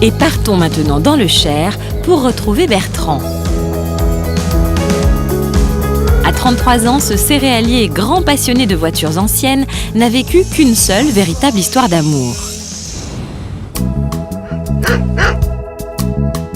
Et partons maintenant dans le Cher pour retrouver Bertrand. À 33 ans, ce céréalier et grand passionné de voitures anciennes n'a vécu qu'une seule véritable histoire d'amour.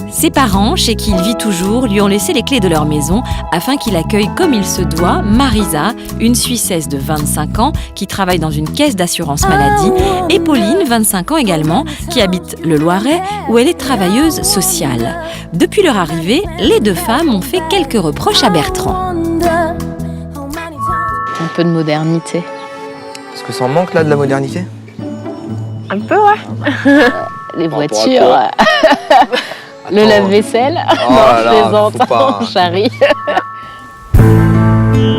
Ses parents, chez qui il vit toujours, lui ont laissé les clés de leur maison afin qu'il accueille comme il se doit Marisa, une Suissesse de 25 ans qui travaille dans une caisse d'assurance maladie, et Pauline, 25 ans également, qui habite le Loiret où elle est travailleuse sociale. Depuis leur arrivée, les deux femmes ont fait quelques reproches à Bertrand. Un peu de modernité. Est-ce que ça en manque là de la modernité? Un peu, ouais. Les voitures, le lave-vaisselle. Oh non, là je là, plaisante, faut pas. on charrie.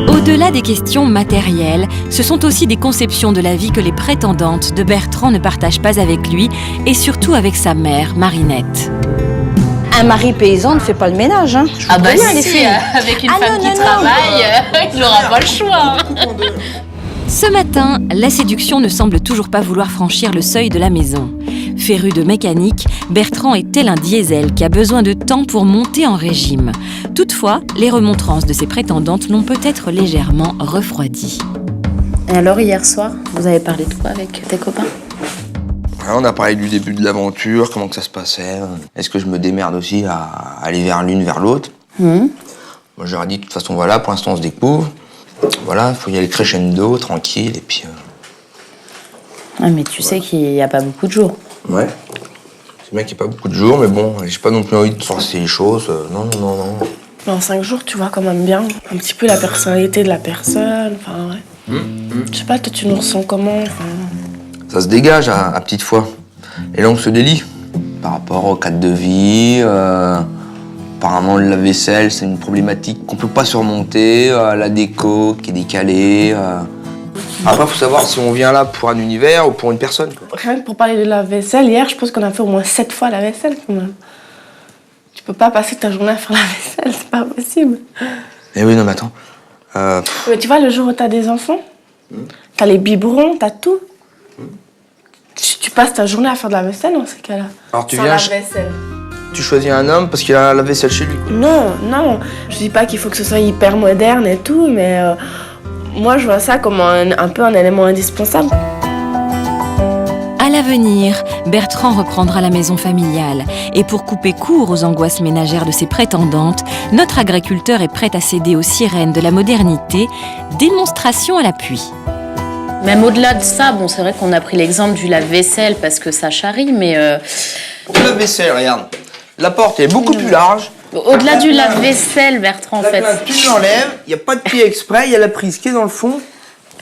Au-delà des questions matérielles, ce sont aussi des conceptions de la vie que les prétendantes de Bertrand ne partagent pas avec lui et surtout avec sa mère, Marinette. Un mari paysan ne fait pas le ménage, hein. Ah bah rien, les si, filles. avec une femme qui travaille, il n'aura pas le choix. Ce matin, la séduction ne semble toujours pas vouloir franchir le seuil de la maison. Féru de mécanique, Bertrand est tel un diesel qui a besoin de temps pour monter en régime. Toutefois, les remontrances de ses prétendantes l'ont peut-être légèrement refroidi. Et alors, hier soir, vous avez parlé de quoi avec tes copains? On a parlé du début de l'aventure, comment que ça se passait. Est-ce que je me démerde aussi à aller vers l'une, vers l'autre? Moi, je leur ai dit, de toute façon, voilà, pour l'instant, on se découvre. Voilà, il faut y aller crescendo, tranquille, et puis... Ah, mais tu sais qu'il n'y a pas beaucoup de jours. Ouais. C'est bien qu'il n'y ait pas beaucoup de jours, mais bon, j'ai pas non plus envie de forcer les choses. Non. En 5 jours, tu vois quand même bien un petit peu la personnalité de la personne. Enfin, ouais. Je sais pas, toi, tu nous ressens comment? Ça se dégage à petite fois. Et là, on se délie. Par rapport au cadre de vie, apparemment, le lave-vaisselle, c'est une problématique qu'on peut pas surmonter. La déco qui est décalée. Après, il faut savoir si on vient là pour un univers ou pour une personne. Rien que pour parler de la vaisselle, hier, je pense qu'on a fait au moins 7 fois la vaisselle, quand même. Tu peux pas passer ta journée à faire la vaisselle, c'est pas possible. Eh oui, non, mais attends. Mais tu vois, le jour où t'as des enfants, t'as les biberons, t'as tout. Tu passes ta journée à faire de la vaisselle dans ces cas-là. Alors, tu Sans viens... la vaisselle. Tu choisis un homme parce qu'il a la vaisselle chez lui, quoi. Non. Je dis pas qu'il faut que ce soit hyper moderne et tout, mais moi, je vois ça comme un peu un élément indispensable. À l'avenir, Bertrand reprendra la maison familiale. Et pour couper court aux angoisses ménagères de ses prétendantes, notre agriculteur est prêt à céder aux sirènes de la modernité, démonstration à l'appui. Même au-delà de ça, bon, c'est vrai qu'on a pris l'exemple du lave-vaisselle parce que ça charrie, mais... Le lave-vaisselle, regarde. La porte est beaucoup plus large. Au-delà du lave-vaisselle, Bertrand, en La fait. plainte, tu l'enlèves, il n'y a pas de pied exprès, il y a la prise qui est dans le fond.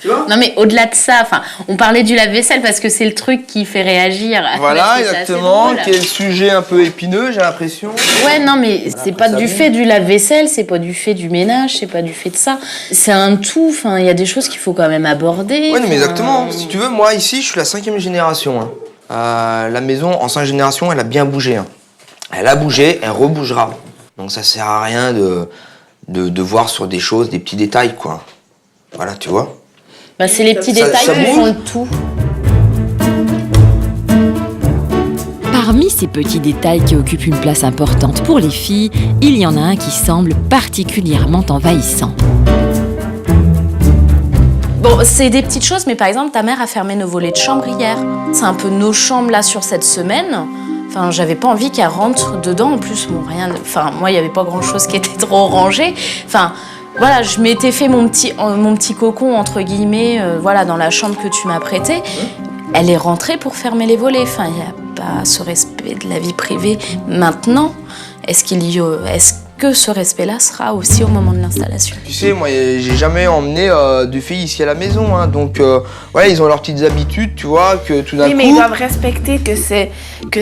Tu vois? Non mais au-delà de ça, enfin, on parlait du lave-vaisselle parce que c'est le truc qui fait réagir. Voilà, Parce que c'est assez exactement, drôle. qui est le sujet un peu épineux, j'ai l'impression. Ouais, non mais c'est pas du fait du lave-vaisselle, c'est pas du fait du ménage, c'est pas du fait de ça. C'est un tout, enfin, il y a des choses qu'il faut quand même aborder. Ouais, non, mais enfin. exactement. Si tu veux, moi, ici, je suis la 5e génération. Hein. La maison, en 5 générations, elle a bien bougé. Hein. Elle a bougé, elle rebougera. Donc ça sert à rien de voir sur des choses, des petits détails, quoi. Voilà, tu vois. Bah, c'est les petits Ça détails qui bouge. font le tout. Parmi ces petits détails qui occupent une place importante pour les filles, il y en a un qui semble particulièrement envahissant. Bon, c'est des petites choses, mais par exemple, ta mère a fermé nos volets de chambre hier. C'est un peu nos chambres là sur cette semaine. Enfin, j'avais pas envie qu'elle rentre dedans. En plus, bon, rien. Enfin, moi, il y avait pas grand-chose qui était trop rangé. Enfin, voilà, je m'étais fait mon petit cocon entre guillemets, voilà, dans la chambre que tu m'as prêtée. Elle est rentrée pour fermer les volets. Enfin, il y a pas ce respect de la vie privée. Maintenant, est-ce que ce respect-là sera aussi au moment de l'installation? Tu sais, moi, j'ai jamais emmené de filles ici à la maison, hein, donc voilà, ils ont leurs petites habitudes, tu vois, que tout d'un Oui, coup... mais ils doivent respecter que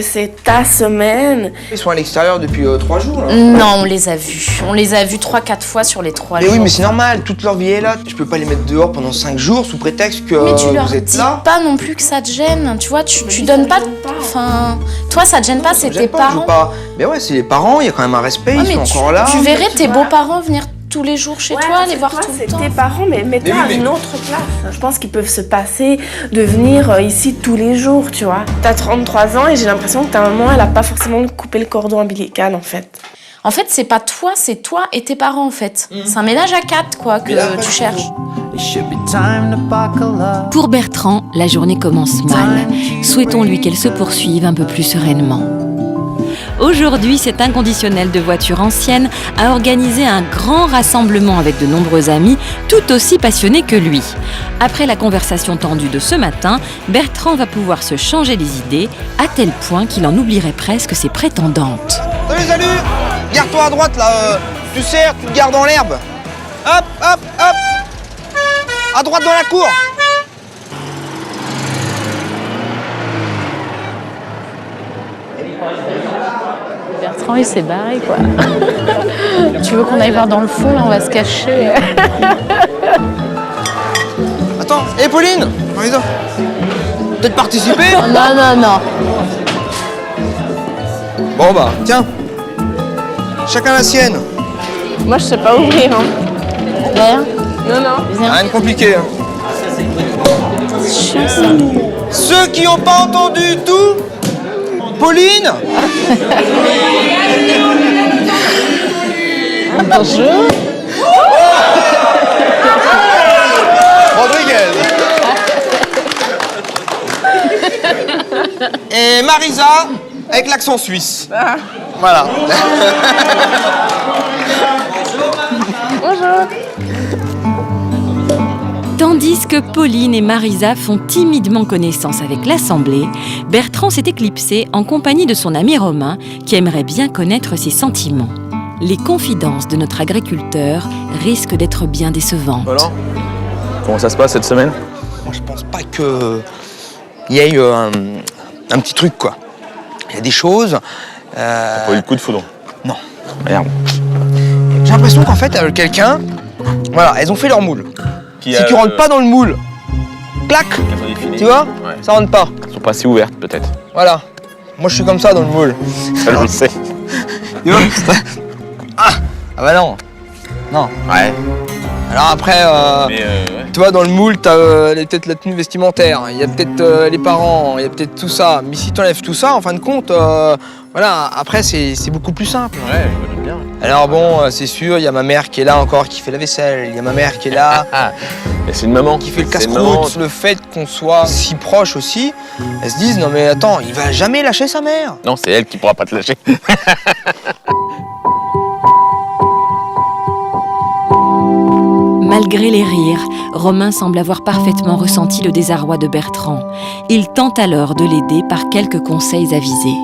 c'est ta semaine. Ils sont à l'extérieur depuis 3 jours, là. Non, on les a vus. On les a vus 3-4 fois sur les 3 Mais jours. oui, mais c'est normal, toute leur vie est là. Je peux pas les mettre dehors pendant 5 jours sous prétexte que Mais tu leur vous êtes dis là. pas non plus que ça te gêne, tu vois, tu oui, donnes ça pas... me gêne pas. Enfin, toi, ça te gêne pas, Ça c'est me tes gêne pas, je veux parents. pas. Mais ouais, c'est les parents, il y a quand même un respect, Ouais, ils mais sont encore là. tu verrais tu tes vois. beaux-parents venir tous les jours chez Ouais, toi, parce les que voir toi, tout le c'est temps. tes parents, mais mets-toi à une autre place. Je pense qu'ils peuvent se passer de venir ici tous les jours, tu vois. T'as 33 ans et j'ai l'impression que ta maman, elle a pas forcément coupé le cordon ombilical, en fait. En fait, c'est pas toi, c'est toi et tes parents, en fait. C'est un ménage à 4, quoi, que tu cherches. Pour Bertrand, la journée commence mal. Souhaitons-lui qu'elle se poursuive un peu plus sereinement. Aujourd'hui, cet inconditionnel de voiture ancienne a organisé un grand rassemblement avec de nombreux amis, tout aussi passionnés que lui. Après la conversation tendue de ce matin, Bertrand va pouvoir se changer les idées, à tel point qu'il en oublierait presque ses prétendantes. Salut. Garde-toi à droite, là. Tu serres, tu te gardes dans l'herbe. Hop. À droite dans la cour. Bertrand, il s'est barré, quoi. Tu veux qu'on aille voir dans le fond, là, on va se cacher. Attends, hé Pauline, Marisa, peut-être participer? Non. Bon bah, tiens. Chacun la sienne. Moi, je sais pas ouvrir, hein. Rien. Non. Rien de compliqué. Hein. Ceux qui n'ont pas entendu tout, Pauline. Bonjour. Rodriguez. Et Marisa avec l'accent suisse. Voilà. Tandis que Pauline et Marisa font timidement connaissance avec l'Assemblée, Bertrand s'est éclipsé en compagnie de son ami Romain, qui aimerait bien connaître ses sentiments. Les confidences de notre agriculteur risquent d'être bien décevantes. Alors, comment ça se passe cette semaine? Moi, je pense pas que il y ait un petit truc, quoi. Il y a des choses. T'as pas eu le coup de foudre? Non. Merde. J'ai l'impression qu'en fait, quelqu'un, voilà, elles ont fait leur moule. Si tu rentres pas dans le moule, clac, tu vois, Ouais. ça rentre pas. Elles sont pas assez ouvertes peut-être. Voilà. Moi, je suis comme ça dans le moule. Ça, je le sais. Tu vois ah bah non. Non. Ouais. Alors après, Mais tu vois, dans le moule, t'as peut-être la tenue vestimentaire, il y a peut-être les parents, il y a peut-être tout ça. Mais si t'enlèves tout ça, en fin de compte, voilà, après, c'est beaucoup plus simple. ouais, je me doute bien. Alors bon, c'est sûr, il y a ma mère qui est là encore, qui fait la vaisselle. Il y a ma mère qui est là, Mais c'est une maman. qui fait le C'est une maman. casse-croûte. Le fait qu'on soit si proches aussi, elles se disent, non mais attends, il va jamais lâcher sa mère. Non, c'est elle qui pourra pas te lâcher. Malgré les rires, Romain semble avoir parfaitement ressenti le désarroi de Bertrand. Il tente alors de l'aider par quelques conseils avisés.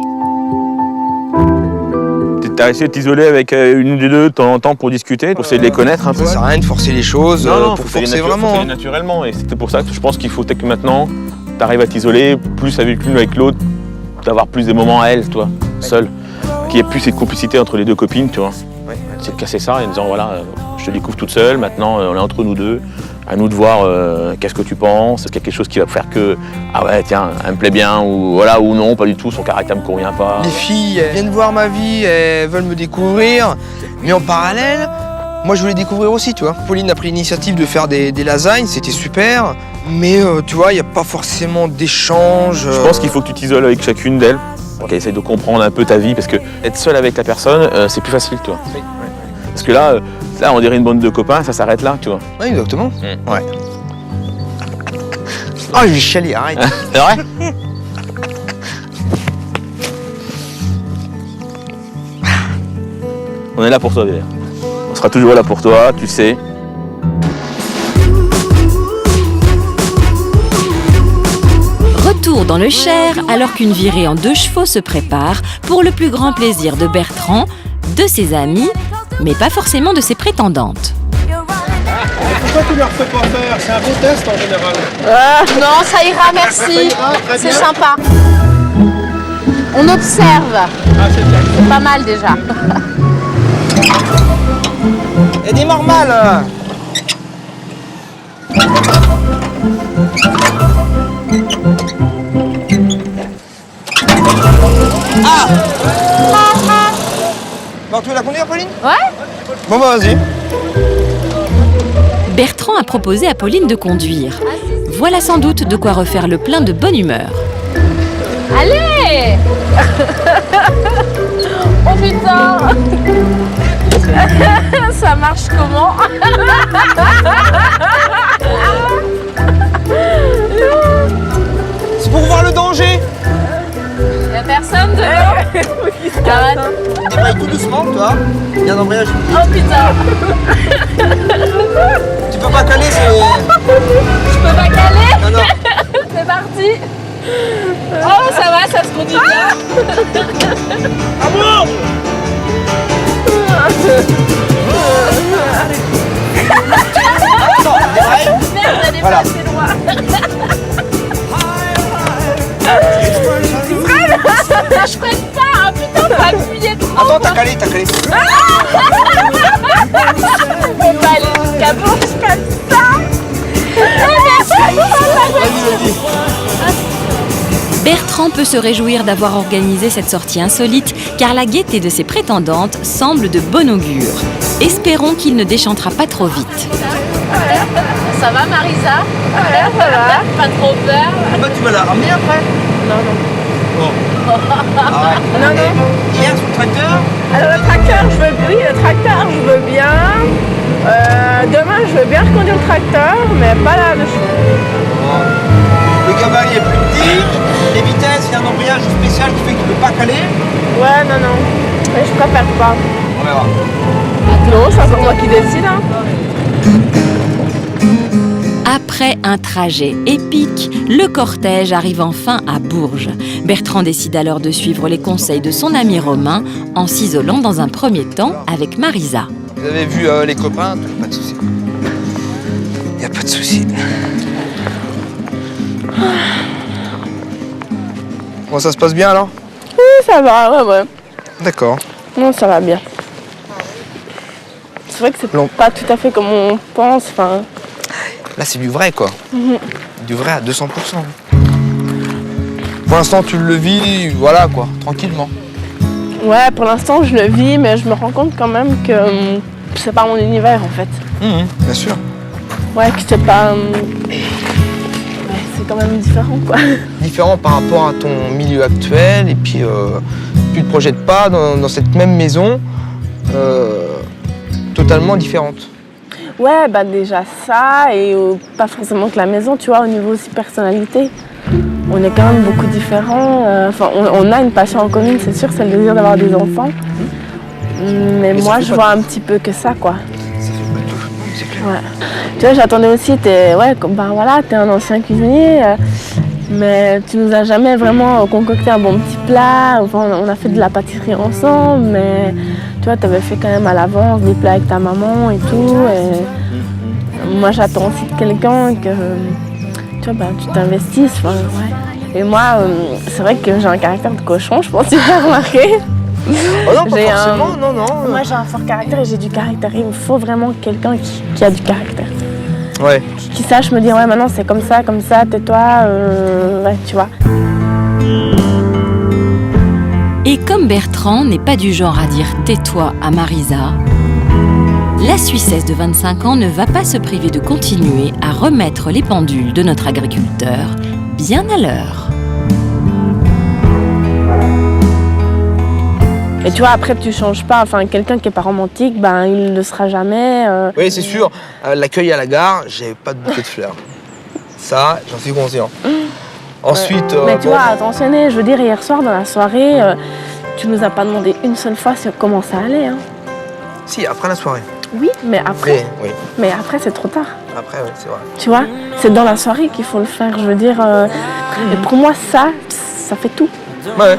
T'as essayé de t'isoler avec une ou deux de temps en temps pour discuter, pour essayer de les connaître un peu? Ça sert à rien de forcer les choses, pour forcer vraiment. Faut naturellement. Et c'est pour ça que je pense qu'il faut que maintenant, t'arrives à t'isoler, plus avec l'une ou avec l'autre, d'avoir plus des moments à elle, toi, seule. Qu'il n'y ait plus cette complicité entre les deux copines, tu vois. C'est de casser ça en disant, voilà, je te découvre toute seule, maintenant on est entre nous deux. À nous de voir qu'est-ce que tu penses, est-ce qu'il y a quelque chose qui va faire que, ah ouais, tiens, elle me plaît bien, ou voilà, ou non, pas du tout, son caractère me convient pas. Les filles, elles viennent voir ma vie, elles veulent me découvrir, mais en parallèle, moi je voulais découvrir aussi, tu vois. Pauline a pris l'initiative de faire des lasagnes, c'était super, mais tu vois, il n'y a pas forcément d'échange. Je pense qu'il faut que tu t'isoles avec chacune d'elles, qu'elle essaye de comprendre un peu ta vie, parce que être seule avec la personne, c'est plus facile, tu vois. Parce que là, on dirait une bande de copains, ça s'arrête là, tu vois. Oui, exactement. Ouais. Oh, je vais chialer, arrête. C'est vrai? On est là pour toi, Vér. On sera toujours là pour toi, tu sais. Retour dans le Cher, alors qu'une virée en 2 chevaux se prépare pour le plus grand plaisir de Bertrand, de ses amis, mais pas forcément de ses prétendantes. Pourquoi tu leur fais pas faire? C'est un bon test en général. Non, ça ira, merci. C'est sympa. On observe. Ah, c'est bien. C'est pas mal déjà. Et démarre mal. Ah. Bon, tu veux la conduire, Pauline? Ouais. Bon, bah vas-y. Bertrand a proposé à Pauline de conduire. Voilà sans doute de quoi refaire le plein de bonne humeur. Allez. Oh putain. Ça marche comment? C'est pour voir le danger. Y'a personne devant. Arrête. Débraye tout doucement, toi. Il y a un embrayage. Oh putain. Tu peux pas caler, c'est... Je peux pas caler. Non, non. C'est parti. Oh ça va, ça se conduit bien. Amour. Attends, débraye. Merde, elle est Voilà. passée loin. Je freine pas, hein, putain, faut appuyer trop. Attends, t'as calé. On va aller jusqu'à Bourges comme ça. Vas-y. Bertrand peut se réjouir d'avoir organisé cette sortie insolite car la gaieté de ses prétendantes semble de bon augure. Espérons qu'il ne déchantera pas trop vite. Ça va Marisa? Ouais, ça va. Pas trop peur? Bah, tu vas la ramener après. Non. Bon. Arrête. Non. Et hier, sur le tracteur. Alors le tracteur, je veux bien. Demain, je veux bien reconduire le tracteur, mais pas là. Bon. Le gabarit est plus petit. Les vitesses, il y a un embrayage spécial qui fait que tu peux pas caler. Ouais, non. Mais je préfère pas. On verra. Non, c'est encore moi qui décide. Hein. Après un trajet épique, le cortège arrive enfin à Bourges. Bertrand décide alors de suivre les conseils de son ami Romain en s'isolant dans un premier temps avec Marisa. Vous avez vu les copains? Pas de soucis. Y a pas de soucis. Bon, ça se passe bien alors? Oui, ça va, ouais. D'accord. Non, ça va bien. C'est vrai que c'est pas tout à fait comme on pense. Enfin, Là, c'est du vrai, quoi. Du vrai à 200%. Pour l'instant, tu le vis, voilà, quoi, tranquillement. ouais, pour l'instant, je le vis, mais je me rends compte quand même que c'est pas mon univers, en fait. Bien sûr. Ouais, que c'est pas... ouais, c'est quand même différent, quoi. Différent par rapport à ton milieu actuel, et puis tu te projettes pas dans cette même maison, totalement différente. Ouais, bah déjà ça, et pas forcément que la maison, tu vois, au niveau aussi personnalité. On est quand même beaucoup différents. Enfin, on a une passion en commune, c'est sûr, c'est le désir d'avoir des enfants. Mais moi, je vois un petit peu que ça, quoi. Ça fait pas tout, c'est clair. Ouais. Tu vois, j'attendais aussi, t'es un ancien cuisinier, mais tu nous as jamais vraiment concocté un bon petit plat. Enfin, on a fait de la pâtisserie ensemble, mais tu vois, t'avais fait quand même à l'avance des plats avec ta maman et tout. Et moi, j'attends aussi de quelqu'un que tu vois, tu t'investisses. Enfin, ouais. Et moi, c'est vrai que j'ai un caractère de cochon, je pense que tu l'as remarqué. Oh non, pas forcément, non. Moi, j'ai un fort caractère et j'ai du caractère. Il me faut vraiment quelqu'un qui a du caractère. Ouais. Qui sache me dire, ouais, maintenant c'est comme ça, tais-toi, ouais, tu vois. Et comme Bertrand n'est pas du genre à dire « tais-toi » à Marisa, la Suissesse de 25 ans ne va pas se priver de continuer à remettre les pendules de notre agriculteur bien à l'heure. Et tu vois, après, tu changes pas. Enfin, quelqu'un qui est pas romantique, ben, il ne le sera jamais. Oui, c'est sûr. L'accueil à la gare, j'avais pas de bouquet de fleurs. Ça, j'en suis conscient. Ensuite... Mais tu vois, attentionné, je veux dire, hier soir, dans la soirée, tu nous as pas demandé une seule fois comment ça allait. Hein. Si, après la soirée. Oui, mais après, Oui. mais après c'est trop tard. Après, oui, c'est vrai. Tu vois, c'est dans la soirée qu'il faut le faire. Je veux dire, et pour moi, ça fait tout. Ouais.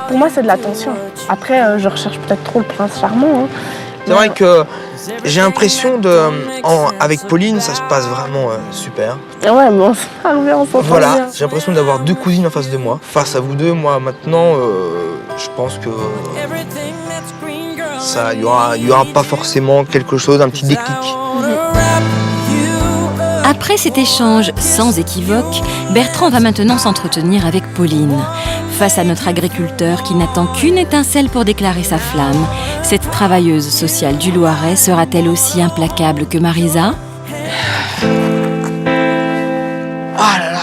Pour moi, c'est de l'attention. Après, je recherche peut-être trop le prince charmant. Hein. C'est vrai que j'ai l'impression avec Pauline, ça se passe vraiment super. Ouais, mais on s'entend Voilà, bien. j'ai l'impression d'avoir deux cousines en face de moi. Face à vous deux, moi maintenant, je pense que ça, il y aura pas forcément quelque chose, un petit déclic. Après cet échange sans équivoque, Bertrand va maintenant s'entretenir avec Pauline. Face à notre agriculteur qui n'attend qu'une étincelle pour déclarer sa flamme, cette travailleuse sociale du Loiret sera-t-elle aussi implacable que Marisa ? Ah là là.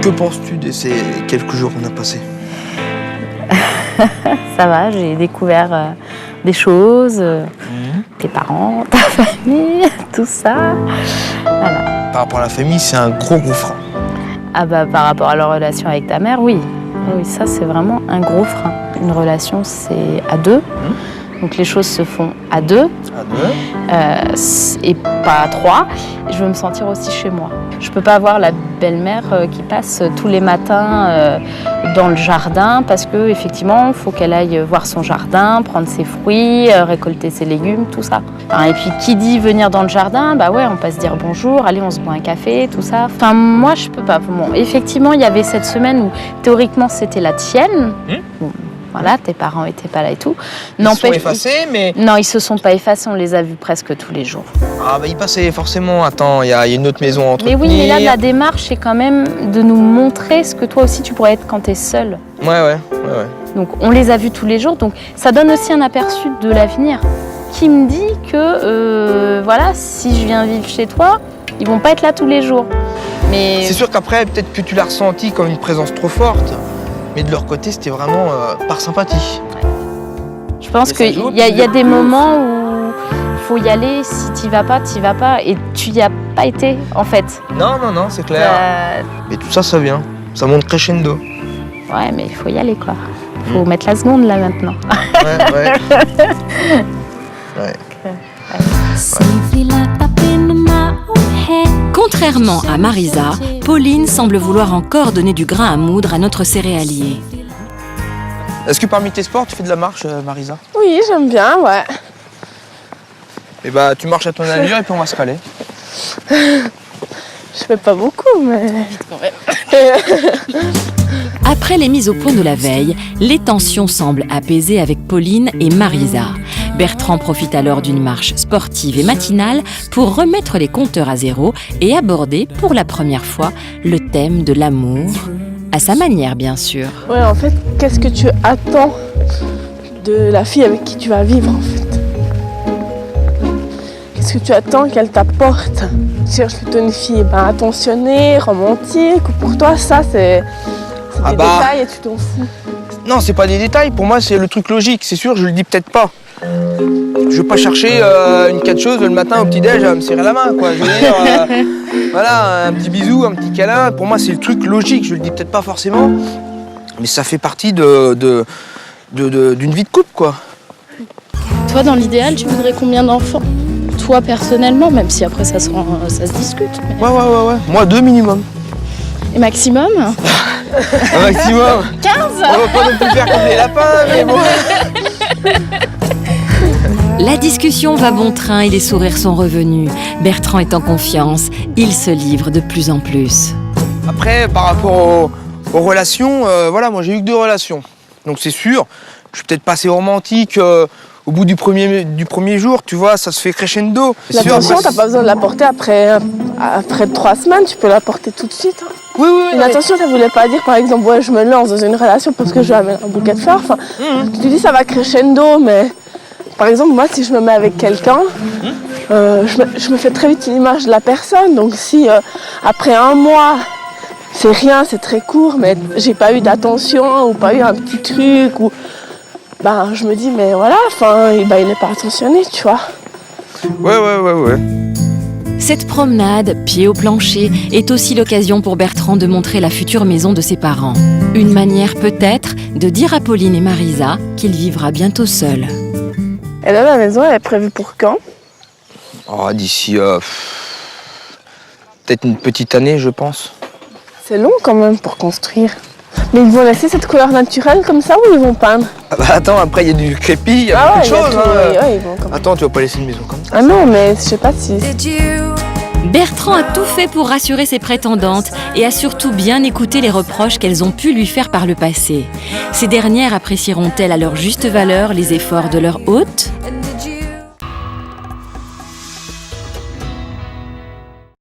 Que penses-tu de ces quelques jours qu'on a passés? Ça va, j'ai découvert des choses, tes parents, ta famille, tout ça. Voilà. Par rapport à la famille, c'est un gros frein. Ah bah par rapport à leur relation avec ta mère, oui. Oui, ça c'est vraiment un gros frein. Une relation, c'est à deux. Donc les choses se font à deux. Et pas à trois. Je veux me sentir aussi chez moi. Je peux pas avoir la belle-mère qui passe tous les matins dans le jardin parce que effectivement, il faut qu'elle aille voir son jardin, prendre ses fruits, récolter ses légumes, tout ça. Enfin, et puis qui dit venir dans le jardin, bah ouais, on passe dire bonjour, allez, on se boit un café, tout ça. Enfin, moi, je peux pas. Bon, effectivement, il y avait cette semaine où théoriquement c'était la tienne. Bon, voilà, tes parents étaient pas là et tout. Ils se sont effacés, mais... Non, ils se sont pas effacés, on les a vus presque tous les jours. Ah bah ils passaient forcément, attends, il y a une autre maison à entretenir. Mais oui, mais là, la démarche, c'est quand même de nous montrer ce que toi aussi tu pourrais être quand t'es seul. Ouais. Donc on les a vus tous les jours, donc ça donne aussi un aperçu de l'avenir. Qui me dit que, voilà, si je viens vivre chez toi, ils vont pas être là tous les jours. Mais... C'est sûr qu'après, peut-être que tu l'as ressenti comme une présence trop forte. Mais de leur côté, c'était vraiment par sympathie. Je pense qu'il y a des moments où il faut y aller. Si tu vas pas, tu vas pas. Et tu y as pas été, en fait. Non, c'est clair. Mais tout ça, ça vient. Ça monte crescendo. Ouais, mais il faut y aller, quoi. Il faut mettre la seconde, là, maintenant. Ouais. Contrairement à Marisa, Pauline semble vouloir encore donner du grain à moudre à notre céréalier. Est-ce que parmi tes sports, tu fais de la marche, Marisa? Oui, j'aime bien, ouais. Eh bah, tu marches à ton allure et puis on va se caler. Je fais pas beaucoup, mais... Après les mises au point de la veille, les tensions semblent apaisées avec Pauline et Marisa. Bertrand profite alors d'une marche sportive et matinale pour remettre les compteurs à zéro et aborder pour la première fois le thème de l'amour, à sa manière bien sûr. Ouais, en fait, qu'est-ce que tu attends de la fille avec qui tu vas vivre, en fait? Qu'est-ce que tu attends qu'elle t'apporte? Tu cherches plutôt une fille attentionnée, romantique, ou pour toi, ça, c'est des détails et tu t'en fous? Non, c'est pas des détails. Pour moi, c'est le truc logique. C'est sûr, je le dis peut-être pas. Je veux pas chercher une quelque chose le matin au petit-déj à me serrer la main, quoi. Je veux dire, voilà, un petit bisou, un petit câlin. Pour moi, c'est le truc logique. Je le dis peut-être pas forcément, mais ça fait partie d'une vie de couple, quoi. Toi, dans l'idéal, tu voudrais combien d'enfants? Toi, personnellement, même si après ça se discute. Mais... Ouais. Moi, 2 minimum. Et maximum? Un maximum. 15. On va pas non plus faire comme les lapins, mais bon. La discussion va bon train et les sourires sont revenus. Bertrand est en confiance, il se livre de plus en plus. Après, par rapport aux relations, voilà, moi j'ai eu que 2 relations. Donc c'est sûr, je suis peut-être pas assez romantique au bout du premier jour, tu vois, ça se fait crescendo. L'attention, t'as pas besoin de la porter après 3 semaines, tu peux la porter tout de suite. Hein. Oui. Une attention, ça voulait pas dire, par exemple, ouais, je me lance dans une relation parce que je vais amener un bouquet de fleurs. Enfin, tu dis ça va crescendo, mais par exemple, moi, si je me mets avec quelqu'un, je me fais très vite une image de la personne. Donc si après 1 mois, c'est rien, c'est très court, mais j'ai pas eu d'attention ou pas eu un petit truc, ou je me dis, mais voilà, il n'est pas attentionné, tu vois. Ouais. Cette promenade, pied au plancher, est aussi l'occasion pour Bertrand de montrer la future maison de ses parents. Une manière peut-être de dire à Pauline et Marisa qu'il vivra bientôt seul. Et là, la maison, elle est prévue pour quand? D'ici peut-être une petite année, je pense. C'est long quand même pour construire. Mais ils vont laisser cette couleur naturelle comme ça ou ils vont peindre? Attends, après il y a du crépi, il y a beaucoup de choses. Attends, tu vas pas laisser une maison comme ça. Ah non, mais je sais pas si... Bertrand a tout fait pour rassurer ses prétendantes et a surtout bien écouté les reproches qu'elles ont pu lui faire par le passé. Ces dernières apprécieront-elles à leur juste valeur les efforts de leur hôte ?